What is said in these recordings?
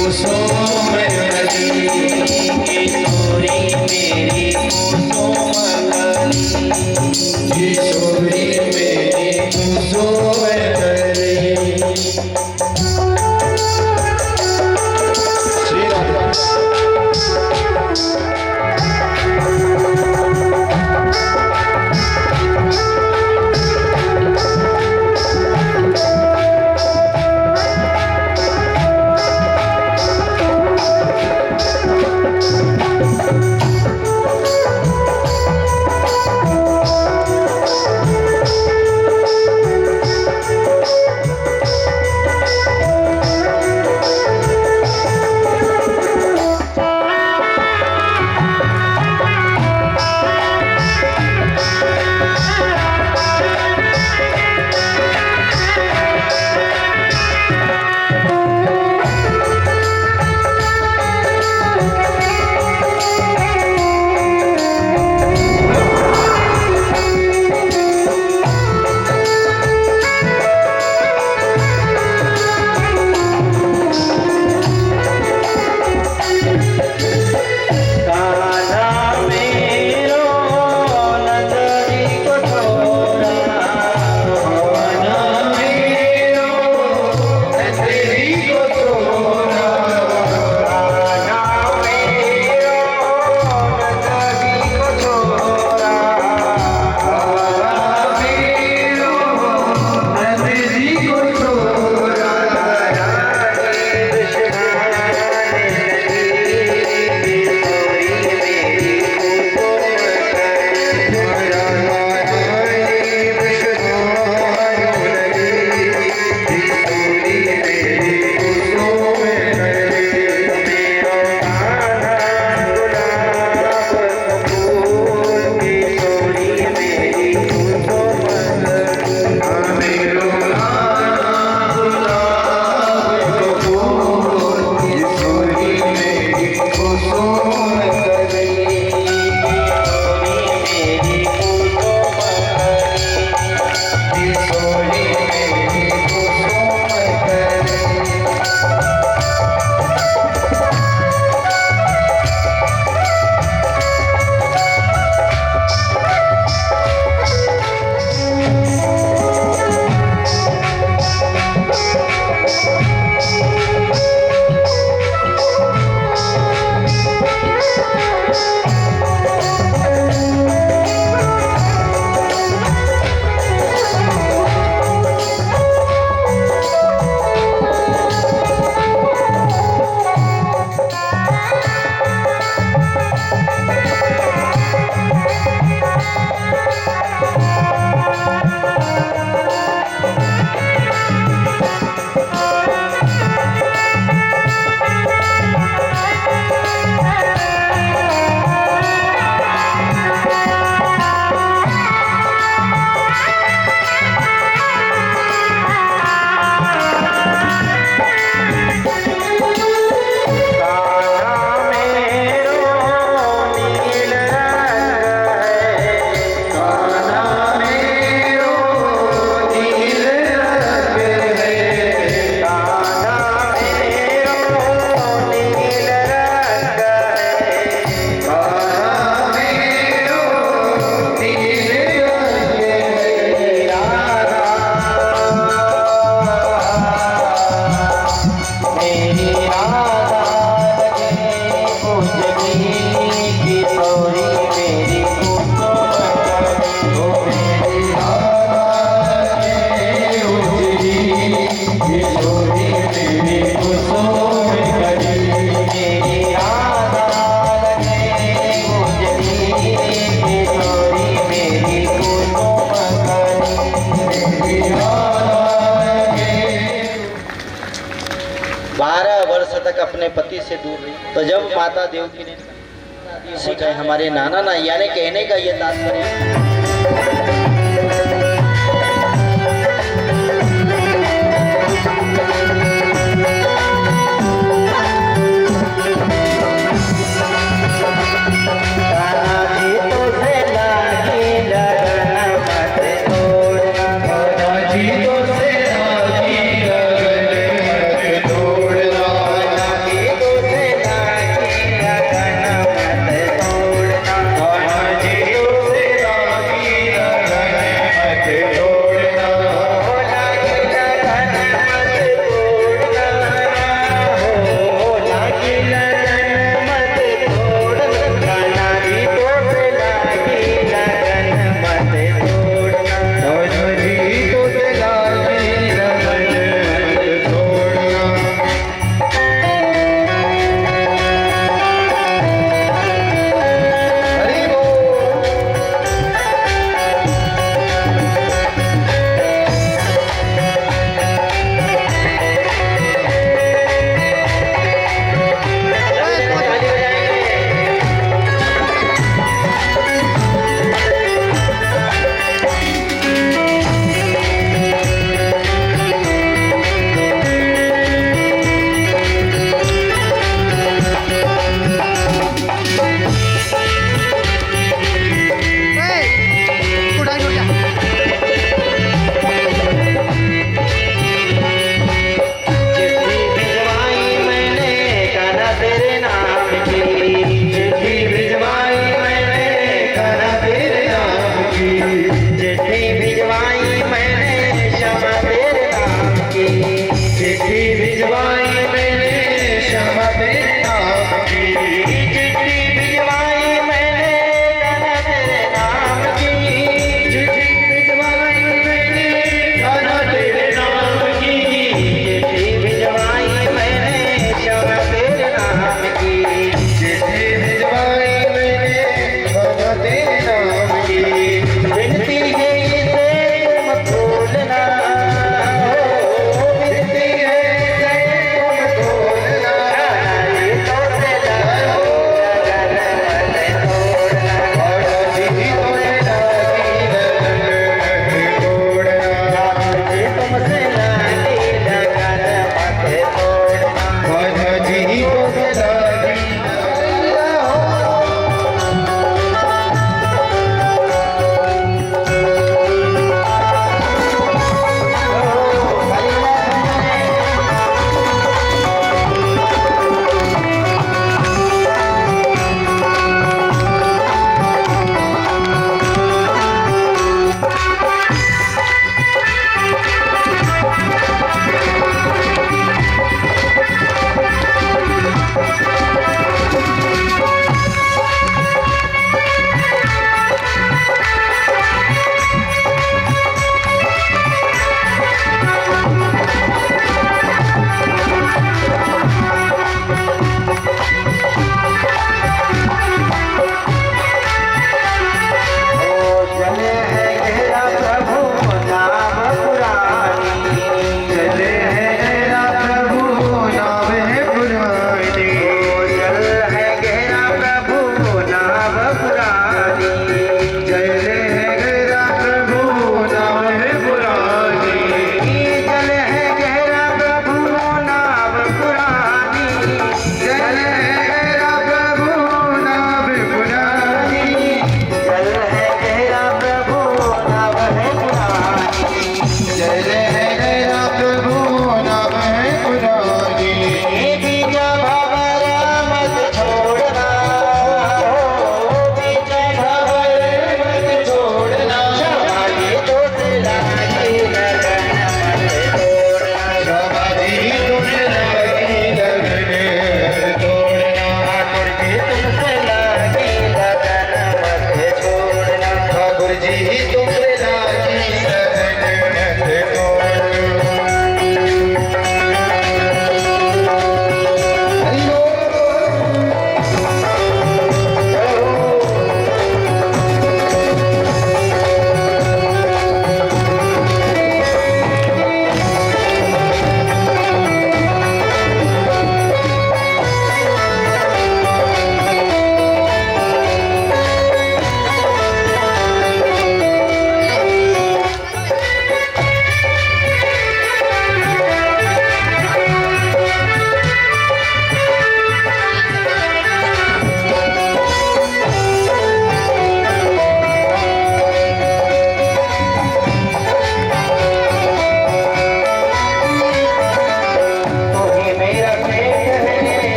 कुसुम कली किशोरी मेरी कुसुम कली किशोरी मेरी कुसुम कली। श्री राम। अपने पति से दूर रही। तो जब माता देवकी ने सीखा हमारे नाना ना, यानी कहने का ये तात्पर्य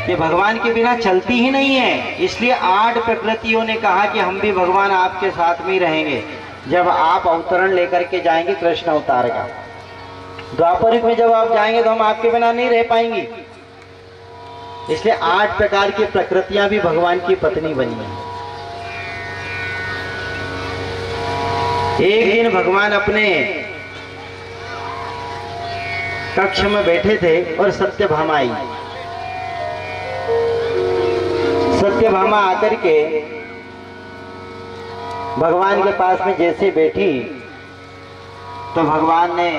ये भगवान के बिना चलती ही नहीं है। इसलिए 8 प्रकृतियों ने कहा कि हम भी भगवान आपके साथ में ही रहेंगे जब आप अवतरण लेकर के जाएंगे कृष्ण अवतार का। द्वापर युग में जब आप जाएंगे तो हम आपके बिना नहीं रह पाएंगे। इसलिए 8 प्रकार की प्रकृतियां भी भगवान की पत्नी बनी है। एक दिन भगवान अपने कक्ष में बैठे थे और सत्यभामा आई। सत्यभामा आकर के भगवान के पास में जैसे बैठी तो भगवान ने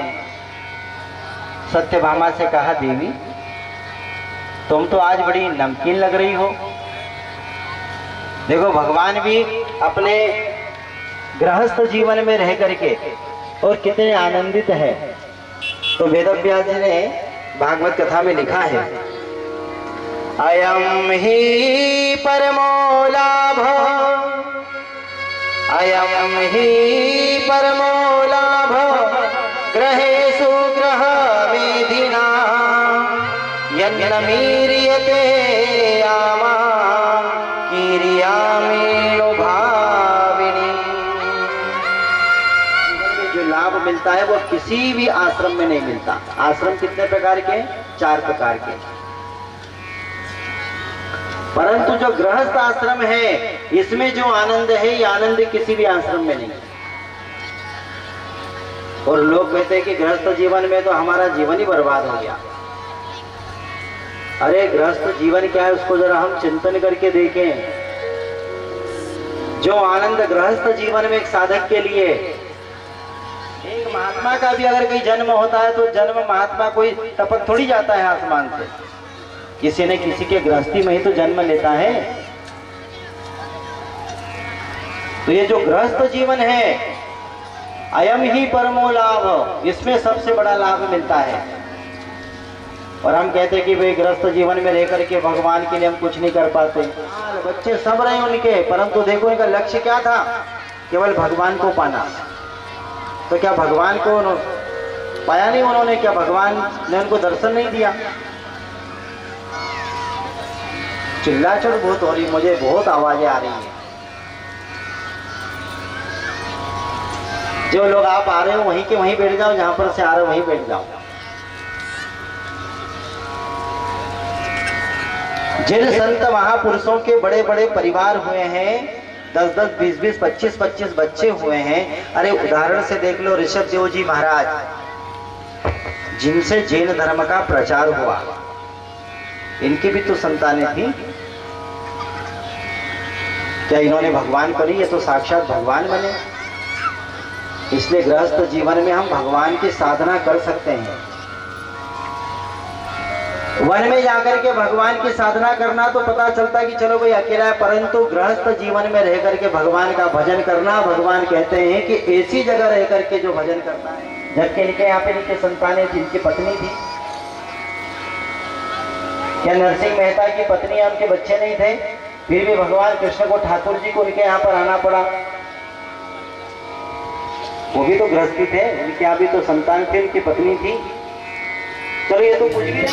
सत्यभामा से कहा, देवी तुम तो आज बड़ी नमकीन लग रही हो। देखो भगवान भी अपने गृहस्थ जीवन में रह करके और कितने आनंदित है। तो वेदव्यास जी ने भागवत कथा में लिखा है, अयम ही परमो लाभ, अयम ही परमो लाभ, ग्रहेषु ग्रह वेधिना यन्न मीर्यते आमा किरियामेव भाविनी। जो लाभ मिलता है वो किसी भी आश्रम में नहीं मिलता। आश्रम कितने प्रकार के? 4 प्रकार के। परंतु जो गृहस्थ आश्रम है इसमें जो आनंद है ये आनंद किसी भी आश्रम में नहीं। और लोग कहते हैं कि गृहस्थ जीवन में तो हमारा जीवन ही बर्बाद हो गया। अरे गृहस्थ जीवन क्या है उसको जरा हम चिंतन करके देखें। जो आनंद गृहस्थ जीवन में एक साधक के लिए, एक महात्मा का भी अगर कहीं जन्म होता है तो जन्म महात्मा कोई टपक थोड़ी जाता है आसमान से, किसी न किसी के गृहस्थी में ही तो जन्म लेता है। तो ये जो गृहस्थ जीवन है अयम ही परमो लाभ, इसमें सबसे बड़ा लाभ मिलता है। और हम कहते हैं कि भाई गृहस्थ जीवन में रह करके भगवान के लिए हम कुछ नहीं कर पाते। बच्चे सब रहे उनके, परंतु देखो इनका लक्ष्य क्या था? केवल भगवान को पाना। तो क्या भगवान को पाया नहीं उन्होंने? क्या भगवान ने उनको दर्शन नहीं दिया? चिल्लाचड़ बहुत हो रही, मुझे बहुत आवाजें आ रही है। जो लोग आप आ रहे हो वहीं के वहीं बैठ जाओ, जहां पर से आ रहे हो वहीं बैठ जाओ। जिन संत महापुरुषों के बड़े बड़े परिवार हुए हैं, 10-10, 20-20, 25-25 बच्चे हुए हैं। अरे उदाहरण से देख लो ऋषभ देव जी महाराज, जिनसे जैन धर्म का प्रचार हुआ, इनकी भी तो संतानें थी। क्या इन्होंने भगवान को नहीं, ये तो साक्षात भगवान बने। इसलिए गृहस्थ जीवन में हम भगवान की साधना कर सकते हैं। वन में जाकर के भगवान की साधना करना तो पता चलता कि चलो भाई अकेला है, परंतु गृहस्थ जीवन में रह करके भगवान का भजन करना, भगवान कहते हैं कि ऐसी जगह रह करके जो भजन करना है। जबकि इनके यहाँ पे इनके संतानें थी, इनकी पत्नी थी। क्या नरसिंह मेहता की पत्नी या उनके बच्चे नहीं थे? फिर भी भगवान कृष्ण को, ठाकुर जी को उनके यहाँ पर आना पड़ा। वो भी तो गृहस्थी थे, उनके यहाँ भी तो संतान थे, उनकी पत्नी थी। चलो ये तो कुछ भी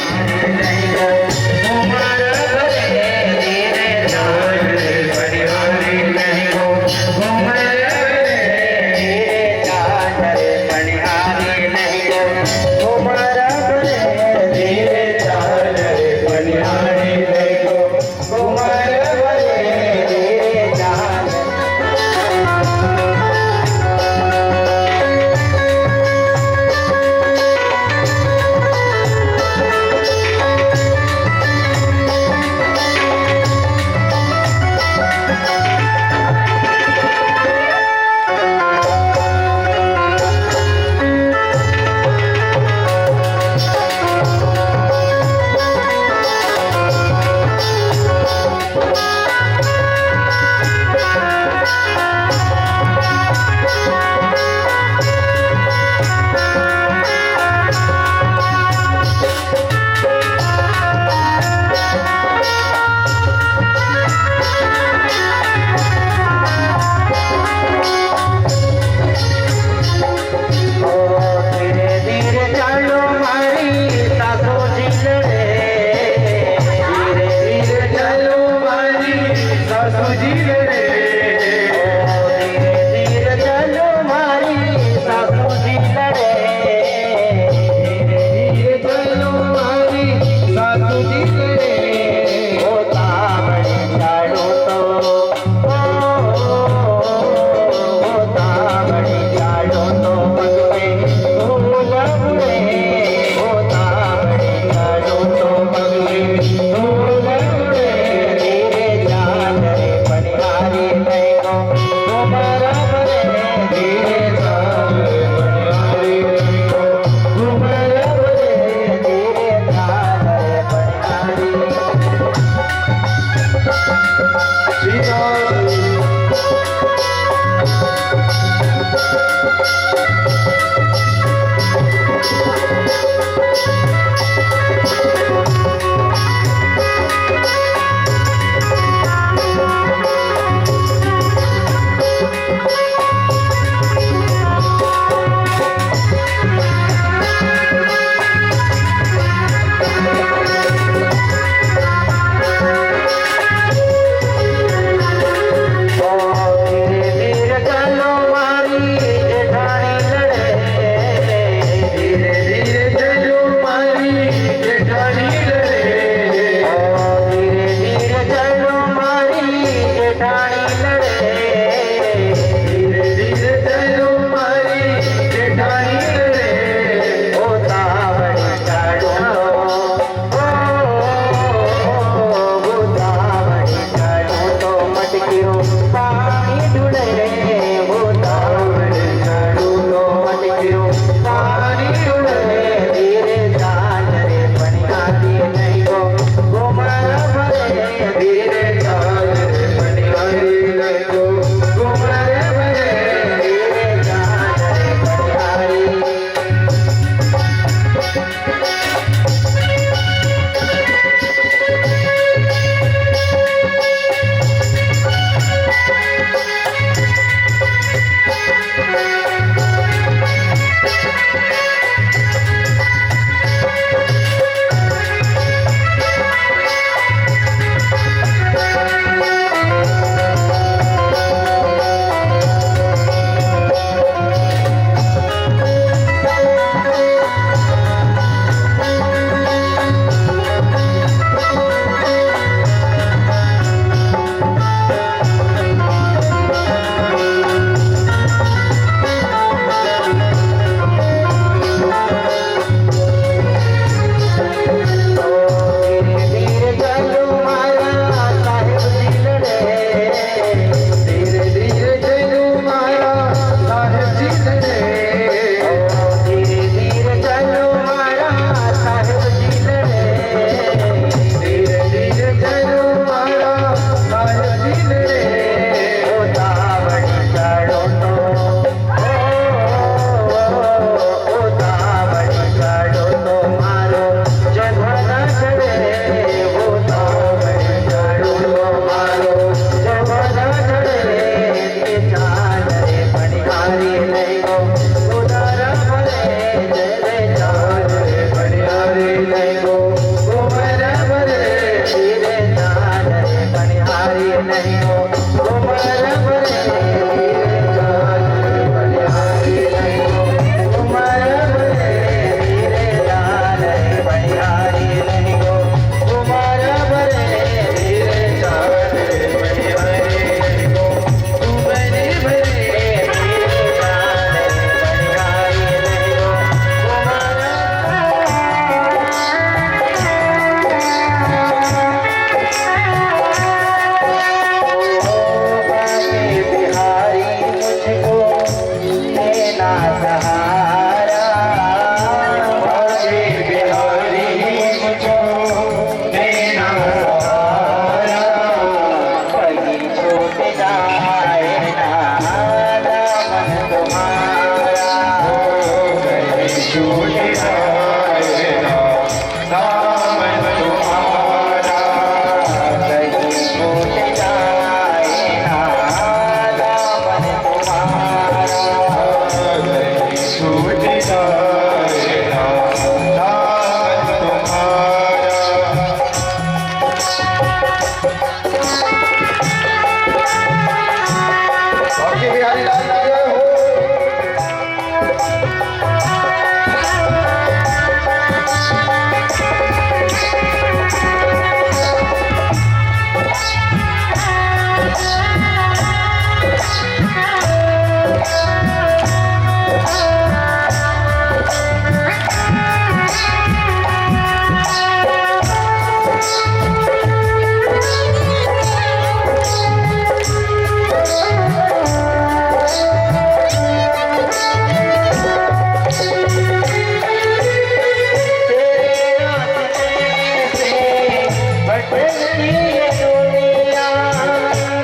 देखती है दुनिया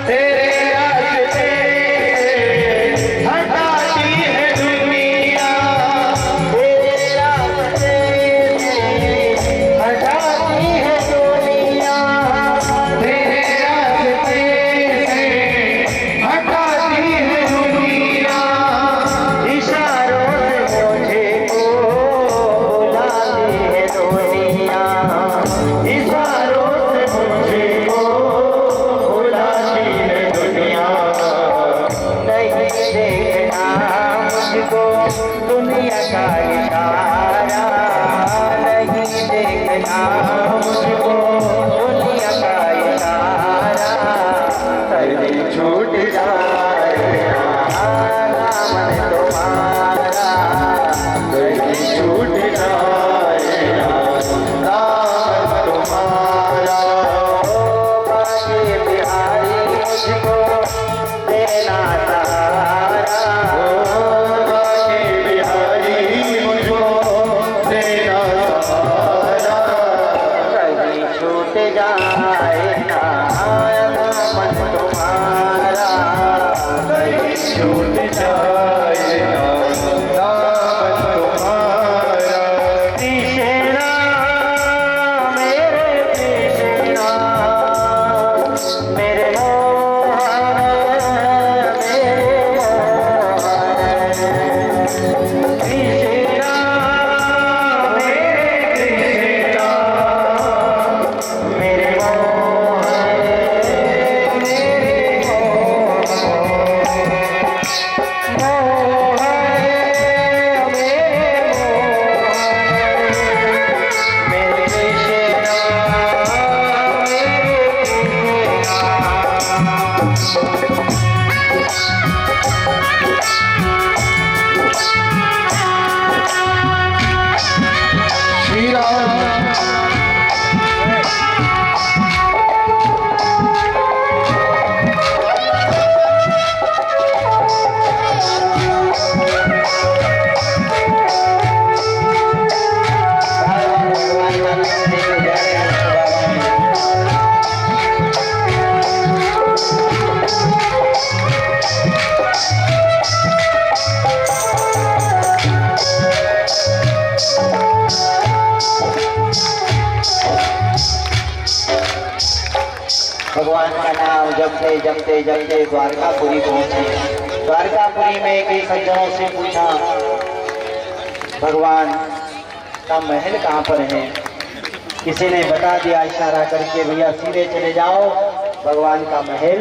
तेरे रास्ते हटाती है दुनिया, तेरे रास्ते हटाती है दुनिया, तेरे रास्ते हटाती है दुनिया, इशारों से मुझे को बुलाती है दुनिया, इशारों से मुझे को बुलाती है दुनिया। नहीं देखना मुझको दुनिया का इशारा, नहीं देखना मुझको दुनिया का इशारा, कभी छूट जाएगा दामन तुम्हारा, कभी छूट जाएगा दामन तुम्हारा। ओ बाके बिहारी मुझको देना सहारा, बाके बिहारी मुझको तेरा सहारा, कभी छूट जाएगा दामन तुम्हारा, कहीं छूट जाएगा दामन तुम्हारा। कृष्णा मेरे कृष्णा, मेरे मोहन मेरे मोहन, कृष्णा मेरे कृष्णा, मेरे मोहन मेरे श्री राम भगवान का नाम जपते जपते जपते द्वारकापुरी पहुंचे। द्वारकापुरी में कई सज्जनों से पूछा भगवान का महल कहाँ पर है। किसी ने बता दिया इशारा करके, भैया सीधे चले जाओ, भगवान का महल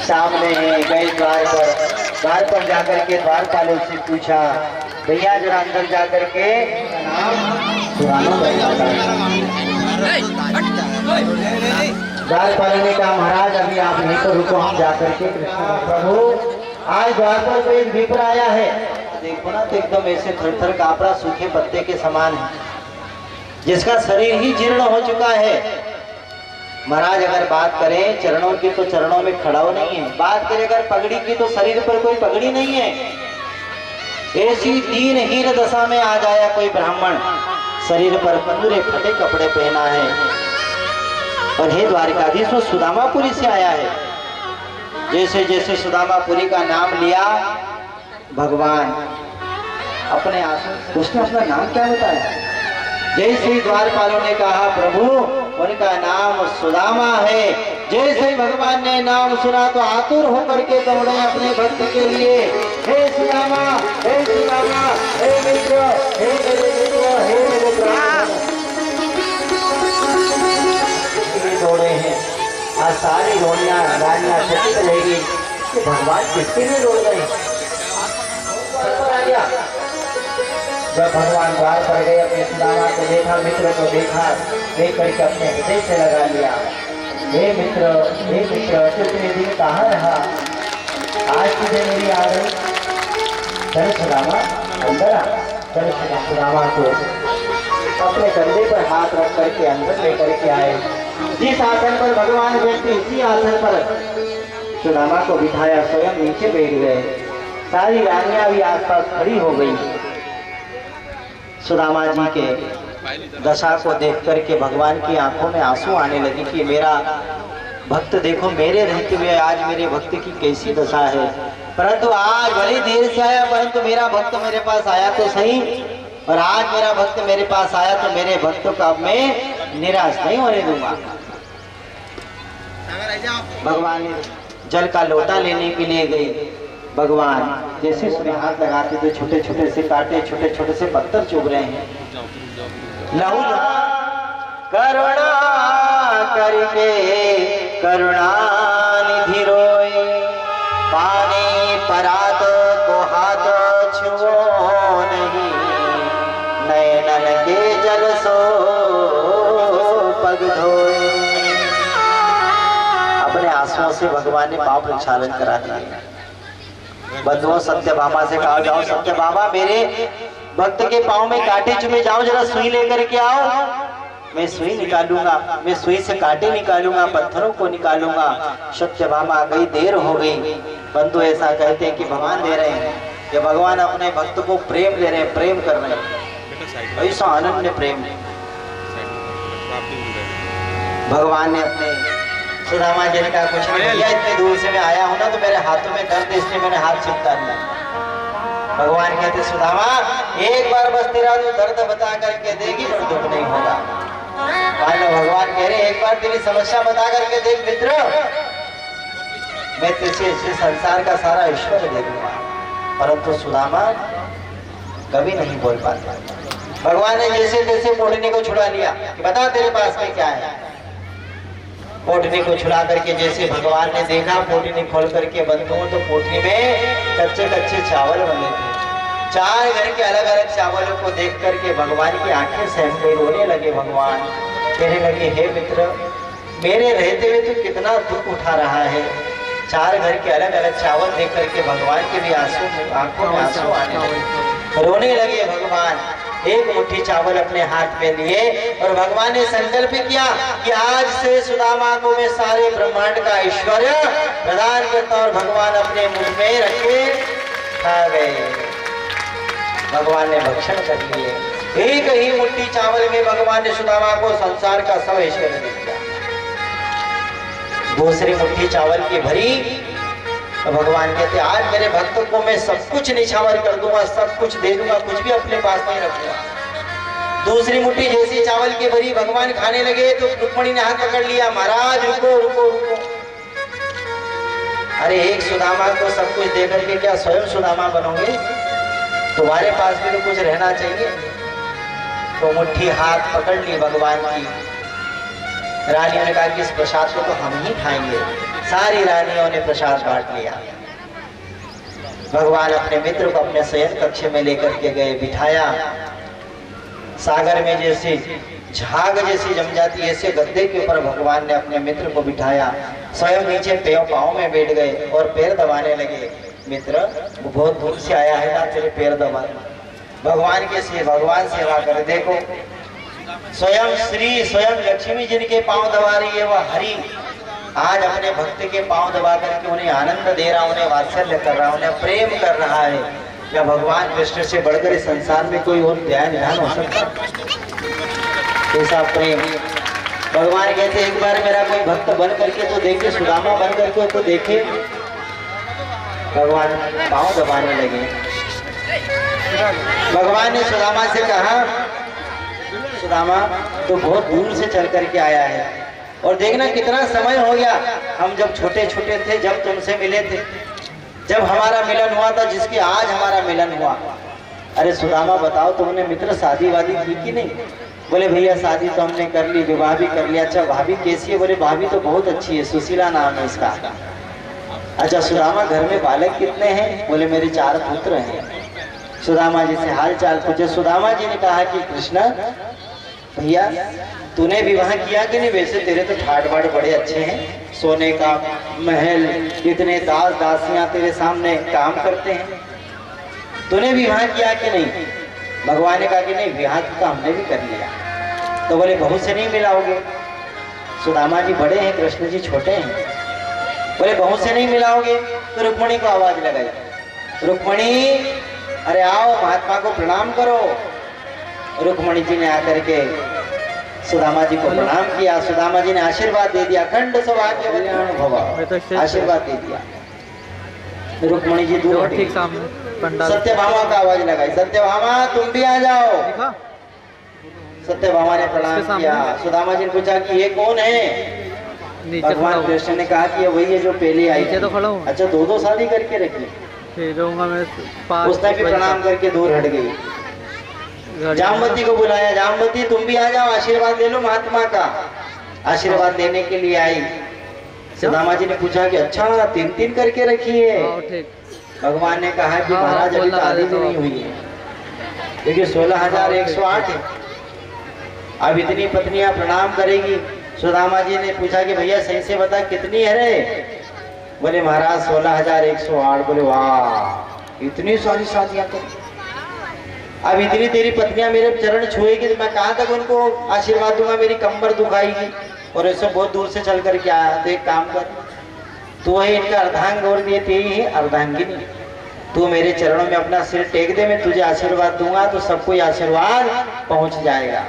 सामने है। गए द्वार पर जाकर के द्वारपालों से पूछा, भैया जरा अंदर जाकर के सुनाना द्वारपाल ने कहा, महाराज अभी आप नहीं तो रुको, हम जाकर के कृष्ण प्रभु आज द्वार पर एक विप्र आया है। देखो ना तो एकदम ऐसे थर थर कापड़ा सूखे पत्ते के समान है, जिसका शरीर ही जीर्ण हो चुका है। महाराज अगर बात करें चरणों की तो चरणों में खड़ा हो नहीं है, बात करें अगर पगड़ी की तो शरीर पर कोई पगड़ी नहीं है। ऐसी दीनहीन दशा में आज आया कोई ब्राह्मण, शरीर पर पूरे फटे कपड़े पहना है। और हे द्वारिकाधीश वो सुदामापुरी से आया है। जैसे जैसे सुदामापुरी का नाम लिया, भगवान अपने आंसू से उसने अपना नाम क्या बताया। जैसे ही द्वारपालों ने कहा प्रभु उनका नाम सुदामा है, जैसे ही भगवान ने नाम सुना तो आतुर होकर के दौड़े अपने भक्त के लिए, हे सुदामा, हे सुदामा, हे मित्र, हे मेरे मित्र, हे मेरे प्राण। दौड़े हैं आज सारी रोनियां रानियां चकित रहेगी कि भगवान किसके लिए दौड़ गए। जब भगवान द्वार पर गए, अपने सुदामा को देखा, मित्र को देखा, देख करके अपने हृदय से लगा लिया, हे मित्र तू इतने दिन कहाँ रहा, आज तुझे मेरी आ गई। चल सुदामा अंदर आ। चल सुदामा को अपने कंधे पर हाथ रख करके अंदर लेकर के आए। जिस आसन पर भगवान बैठते उसी आसन पर सुदामा को बिठाया, स्वयं नीचे बैठ गए। सारी रानियां भी आसपास खड़ी हो गई सुदामा जी के। दशा को देख करके भगवान की आंखों में आंसू आने लगे कि मेरा भक्त देखो, मेरे रहते हुए आज मेरे भक्त की कैसी दशा है। परंतु आज भले देर से आया, परंतु मेरा भक्त मेरे पास आया तो सही, और आज मेरा भक्त मेरे पास आया तो मेरे भक्तों का अब मैं निराश नहीं होने दूंगा। भगवान ने जल का लोटा लेने के लिए गए। भगवान जैसे उसमें हाथ लगाते तो छोटे छोटे से कांटे, छोटे छोटे से पत्थर चुभ रहे हैं। लहू करुणा करके करुणा निधि रोए, पानी परात को हाथ छुओ नहीं, नयनन के जल सो पग धोए। अपने आंसुओं से भगवान ने पाप प्रक्षालन करा दिया। बंधुओं सत्यभामा से कहा, जाओ सत्यभामा मेरे भक्त के पाँव में कांटे चुभे, जाओ जरा सुई लेकर के आओ, मैं सुई निकालूंगा, मैं सुई से कांटे निकालूंगा, पत्थरों को निकालूंगा। सत्यभामा गई, देर हो गई। बंधु ऐसा कहते हैं कि भगवान दे रहे हैं, कि भगवान अपने भक्त को प्रेम दे रहे हैं, प्रेम कर रहे हैं, ऐसा अनन्य प्रेम। भगवान ने अपने सुदामा जी ने कहा, कुछ नहीं भैया, इतनी दूर से मैं आया हूं ना तो मेरे हाथों में दर्द, इसलिए मैंने हाथ चिपका दिया। भगवान कहते, सुदामा एक बार बस तेरा जो दर्द बता करके देगी पर दुख नहीं होगा। भगवान कह रहे, एक बार तेरी समस्या बता करके देख मित्र, मैं तुझे इस संसार का सारा ऐश्वर्य दे दूंगा। परंतु सुदामा कभी नहीं बोल पाता। भगवान ने जैसे तैसे पोटनी को छुड़ा लिया कि बता तेरे पास में क्या है। पोटनी को छुड़ा करके जैसे भगवान ने देखा, पोटनी खोल करके बंधुओं तो पोटनी में कच्चे कच्चे चावल बने थे। 4 घर के अलग अलग चावलों को देख करके भगवान की आंखें सहम गई, रोने लगे। भगवान कहने लगे, हे मित्र, मेरे रहते हुए तो कितना दुख उठा रहा है। 4 घर के अलग अलग चावल देख करके भगवान के भी आंखों में आंसू आने लगे, रोने लगे। भगवान एक मुट्ठी चावल अपने हाथ में लिए और भगवान ने संकल्प किया कि आज से सुदामा को मैं सारे ब्रह्मांड का ऐश्वर्य प्रदान करता, और भगवान अपने मुंह में रखे खा गए। भगवान ने भक्षण कर लिए। एक ही मुट्ठी चावल में भगवान ने सुदामा को संसार का सब ऐश्वर्य दे दिया। दूसरी मुट्ठी चावल की भरी तो भगवान कहते, आज मेरे भक्तों को मैं सब कुछ निछावर कर दूंगा, सब कुछ दे दूंगा, कुछ भी अपने पास नहीं रखूंगा। दूसरी मुट्ठी जैसी चावल की भरी भगवान खाने लगे तो रुक्मणी ने हाथ पकड़ लिया, महाराज रुको रुको रुको। अरे एक सुदामा को सब कुछ दे करके क्या स्वयं सुदामा बनोगे? तुम्हारे पास भी तो कुछ रहना चाहिए। तो मुट्ठी हाथ पकड़ ली भगवान की। रानियों ने कहा कि इस प्रसाद को तो हम ही खाएंगे। सारी रानियों ने प्रसाद बांट लिया। भगवान अपने मित्र को अपने शयन कक्ष में लेकर के गए, बिठाया। सागर में जैसे झाग जैसी जम जाती है, ऐसे गद्दे के ऊपर भगवान ने अपने मित्र को बिठाया। स्वयं नीचे पाँव में बैठ गए और पैर दबाने लगे। मित्र, वो बहुत दूर से आया है ना, तेरे पैर दबा। भगवान के से भगवान सेवा करे। देखो स्वयं श्री स्वयं लक्ष्मी जिनके पांव दबा रही है, वह हरि आज अपने भक्त के पांव दबा करके उन्हें आनंद दे रहा, उन्हें वात्सल्य कर रहा, उन्हें प्रेम कर रहा है। क्या भगवान कृष्ण से बढ़कर इस संसार में कोई और ध्यान हो सकता? ऐसा प्रेम। भगवान कहते, एक बार मेरा कोई भक्त बन करके तो देखे, सुदामा बन करके तो देखे। भगवान पांव दबाने लगे। भगवान ने सुदामा से कहा, सुदामा तो बहुत दूर से चल करके आया है, और देखना कितना समय हो गया। हम जब छोटे छोटे थे, जब तुमसे मिले थे, जब हमारा मिलन हुआ था, जिसके आज हमारा मिलन हुआ। अरे सुदामा बताओ, तुमने मित्र शादी वादी की कि नहीं? बोले भैया शादी तो हमने कर ली, विवाह भी कर लिया। अच्छा भाभी कैसी है? बोले भाभी तो बहुत अच्छी है, सुशीला नाम है इसका। अच्छा सुदामा घर में बालक कितने हैं? बोले मेरे 4 पुत्र हैं। सुदामा जी से हाल चाल पूछे। सुदामा जी ने कहा कि कृष्ण भैया तूने विवाह किया कि नहीं? वैसे तेरे तो ठाट बाट बड़े अच्छे हैं, सोने का महल, इतने दास दासियां तेरे सामने काम करते हैं, तूने विवाह किया कि नहीं? भगवान ने कहा कि नहीं, विवाह तो हमने भी कर लिया। तो बोले बहू से नहीं मिलाओगे? सुदामा जी बड़े हैं, कृष्ण जी छोटे हैं। बोले बहू से नहीं मिलाओगे? तो रुक्मणी को आवाज लगाई, रुक्मणी अरे आओ महात्मा को प्रणाम करो। रुक्मणी जी ने आकर के सुदामा जी को प्रणाम किया। सुदामा जी ने आशीर्वाद दे दिया, अखंड सौभाग्य कल्याण भव, आशीर्वाद दे दिया। रुक्मणी जी दूर हट गई। ठीक सामने पंडाल। सत्यभामा का आवाज लगाई, सत्यभामा तुम भी आ जाओ। सत्यभामा ने प्रणाम सामने। किया। सुदामा जी ने पूछा कि ये कौन है? नीचे खड़ा भगवान हूँ। कृष्ण ने कहा कि ये वही है जो पहले आई नीचे तो खड़ा हूँ। अच्छा, दो शादी करके रखी। फिर रहूंगा मैं पास। उसने भी प्रणाम करके दूर हट गई। जामवती को बुलाया, जामवती तुम भी आ जाओ, आशीर्वाद ले लो महात्मा का। आशीर्वाद लेने के लिए आई। सुदामा जी ने पूछा कि अच्छा 3 करके रखी है? हाँ, ठीक। भगवान ने कहा कि हाँ, महाराज अभी तो बोला आधी भी तो। नहीं हुई है, क्योंकि 16,108 है। अब इतनी पत्नियां प्रणाम करेगी। सुदामा जी ने पूछा कि भैया सही से बता कितनी है रे? बोले महाराज 16,108। बोले वाह, इतनी सारी शादियां कर। अब इतनी तेरी पत्नियां मेरे चरण छुएगी तो मैं कहाँ तक उनको आशीर्वाद दूंगा? मेरी कमर दुखाएगी। और ऐसे बहुत दूर से चल करके आया। तो एक काम कर, तू है इनका अर्धांग और ये तेरी ही अर्धांगिनी, तू मेरे चरणों में अपना सिर टेक दे, मैं तुझे आशीर्वाद दूंगा तो सबको आशीर्वाद पहुंच जाएगा।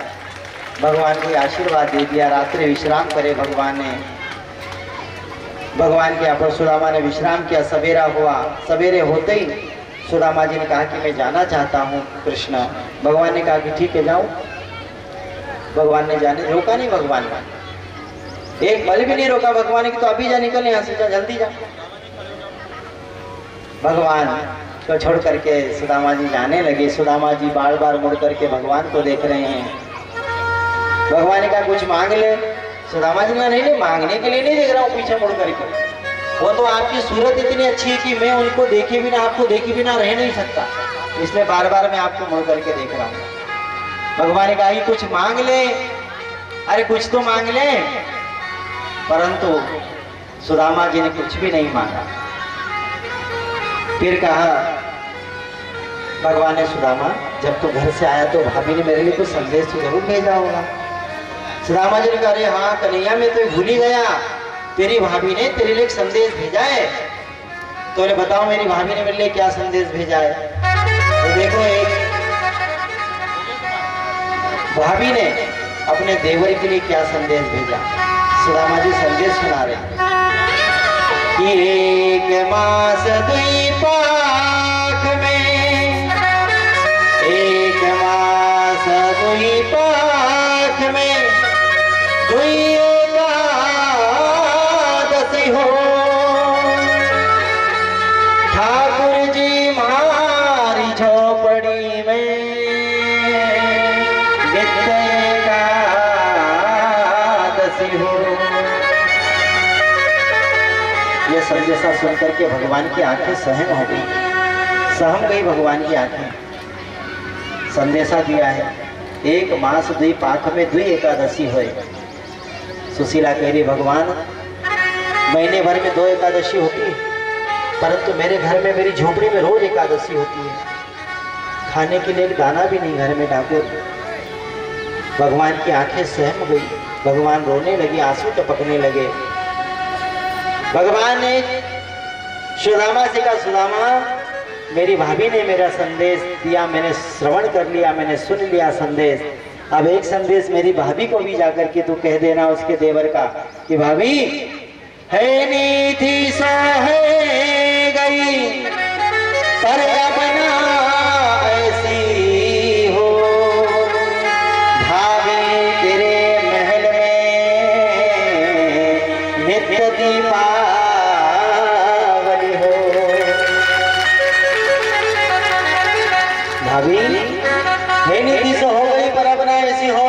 भगवान को आशीर्वाद दे दिया। रात्रि विश्राम करे भगवान ने। भगवान के यहाँ पर सुदामा ने विश्राम किया। सवेरा हुआ। सवेरे होते ही सुदामा जी ने कहा कि मैं जाना चाहता हूँ कृष्ण। भगवान ने कहा कि ठीक है जाओ। भगवान ने जाने रोका नहीं। भगवान ने एक पल भी नहीं रोका। भगवान ने कि तो अभी जा, निकल यहाँ से, जा जल्दी जा। भगवान को छोड़ करके सुदामा जी जाने लगे। सुदामा जी बार बार मुड़ करके भगवान को देख रहे हैं। भगवान ने कहा कुछ मांग ले। सुदामा जी ने कहा नहीं, मांगने के लिए नहीं देख रहा हूँ पीछे मुड़ करके। वो तो आपकी सूरत इतनी अच्छी है कि मैं उनको देखे बिना, आपको देखे बिना रह नहीं सकता, इसलिए बार बार मैं आपको मुड़ करके देख रहा हूँ। भगवान ने कहा कि कुछ मांग ले। अरे कुछ तो मांग ले। परंतु सुदामा जी ने कुछ भी नहीं मांगा। फिर कहा भगवान ने, सुदामा जब तू घर से आया तो भाभी ने मेरे लिए कुछ संदेश तो जरूर भेजा होगा। सुदामा जी ने कहा अरे हाँ कन्हैया, मैं तो भूल ही गया, तेरी भाभी ने तेरे लिए एक संदेश भेजा है। तो उन्हें बताओ मेरी भाभी ने मेरे लिए क्या संदेश भेजा है। तो देखो, एक भाभी ने अपने देवर के लिए क्या संदेश भेजा। सुदामा जी संदेश सुना रहे हैं कि एक मास दुई पाख में, एक मास दुई पाख में दुई एकादशी हो, ठाकुर जी मारी झोपड़ी में नित्य एकादशी हो। यह संदेशा सुनकर के भगवान की आंखें सहम हो गई, सहम गई भगवान की आंखें। संदेशा दिया है एक मास दुई पाख में दुई एकादशी होए। सुशीला कह रही भगवान महीने भर में 2 एकादशी होती है, परंतु मेरे घर में मेरी झोपड़ी में रोज एकादशी होती है, खाने के लिए एक दाना भी नहीं घर में ठाकुर। भगवान की आंखें सहम गई। भगवान रोने लगे, आंसू टपकने लगे। भगवान ने सुदामा से कहा सुदामा मेरी भाभी ने मेरा संदेश दिया, मैंने श्रवण कर लिया, मैंने सुन लिया संदेश। अब एक संदेश मेरी भाभी को भी जाकर के तू कह देना उसके देवर का कि भाभी है नीति सो है गई पर अपना ऐसी हो, भाभी तेरे महल में नित्य दीपावली हो। भाभी है नीति सो हो गई पर अपना ऐसी हो।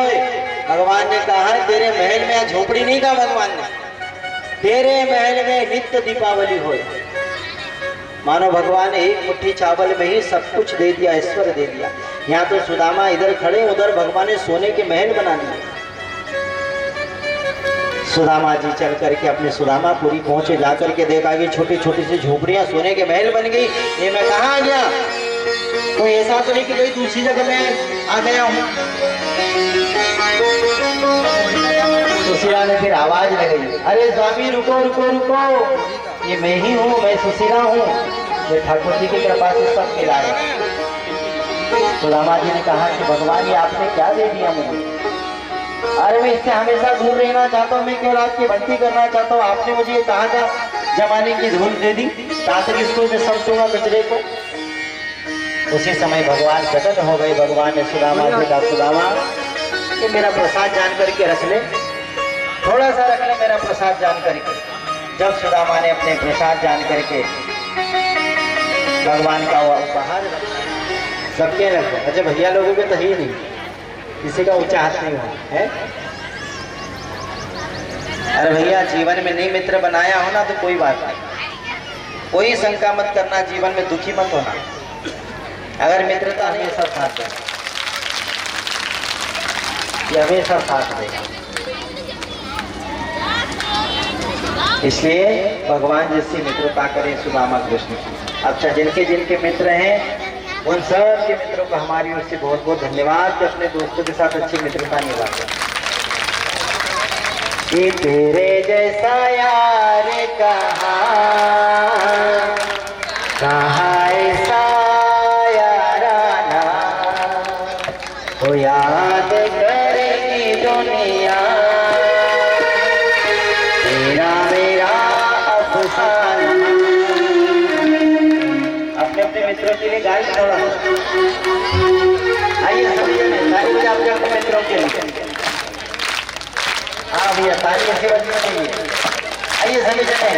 भगवान ने कहा तेरे महल में झोपड़ी नहीं कहा भगवान ने, तेरे महल में नित्य दीपावली हो। मानो भगवान ने एक मुट्ठी चावल में ही सब कुछ दे दिया, ऐश्वर्य दे दिया। यहाँ तो सुदामा इधर खड़े, उधर भगवान ने सोने के महल बना दिए। सुदामा जी चल करके अपने सुदामापुरी पहुंचे, जाकर के देखा कि छोटी छोटी सी झोपड़ियां सोने के महल बन गई। ये मैं कहाँ आ गया? कोई ऐसा तो नहीं कि कोई दूसरी जगह में आ गया हूँ। सुशीला ने फिर आवाज लगाई, अरे स्वामी रुको रुको रुको, ये मैं ही हूँ, मैं सुशीला हूँ। ये ठाकुर जी की कृपा से सब मिला है। सुदामा जी ने कहा कि भगवान ये आपने क्या दे दिया मुझे? अरे मैं इससे हमेशा दूर रहना चाहता हूँ, मैं केवल आपकी भक्ति करना चाहता हूँ। आपने मुझे ये कहा था जमाने की धूल दे दी, कहा था कि इसको मैं समझूंगा कचरे को। उसी समय भगवान प्रकट हो गए। भगवान ने सुदामा से कहा, सुदामा ये मेरा प्रसाद जान करके रख ले, थोड़ा सा रख ले मेरा प्रसाद जान करके। जब सुदामा ने अपने प्रसाद जान करके भगवान का वो उपहार सबके रखो। अच्छा भैया लोगों के तो ही नहीं, किसी का ऊंचा हाथ नहीं हुआ है। अरे भैया जीवन में नहीं मित्र बनाया हो ना तो कोई बात नहीं, कोई शंका मत करना, जीवन में दुखी मत होना। अगर मित्रता नहीं सब साथ देगा, ये हमेशा साथ देगा। इसलिए भगवान जिससे मित्रता करें सुदामा कृष्ण की। अच्छा जिनके जिनके मित्र हैं उन सब के मित्रों को हमारी ओर से बहुत बहुत धन्यवाद कि अपने दोस्तों के साथ अच्छी मित्रता निभाते हैं। कि तेरे जैसा यार कहाँ ऐसा याराना हो, याद करेगी दुनिया तेरा मेरा अफसाना। अपने अपने मित्रों के लिए गाय थोड़ा आइए सभी जने ताली बजाते अपने मित्रों के लिए। हाँ भैया ताली ऐसे बजनी चाहिए। आइए सभी जने